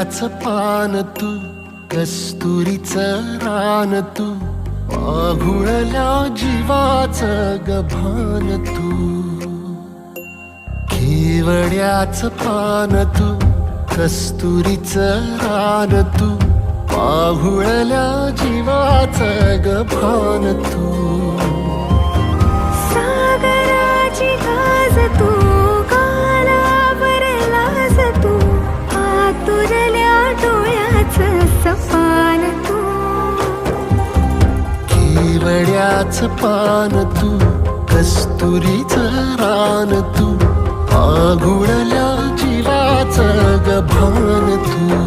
केवड्याचं पान तू, कस्तुरीचं रान तू, आघुळल्या जीवाचं गभान तू. केवड्याचं पान तू, कस्तुरीचं रान तू, आघुळल्या जीवाचं गभान तू. सागराची गाज तू, कालावर लाज तू, आतुरल्या डोळ्याचं सपान तू. केवड्याचं पान तू, कस्तुरीचं रान तू, आघुळल्या जीवाचं गभान तू.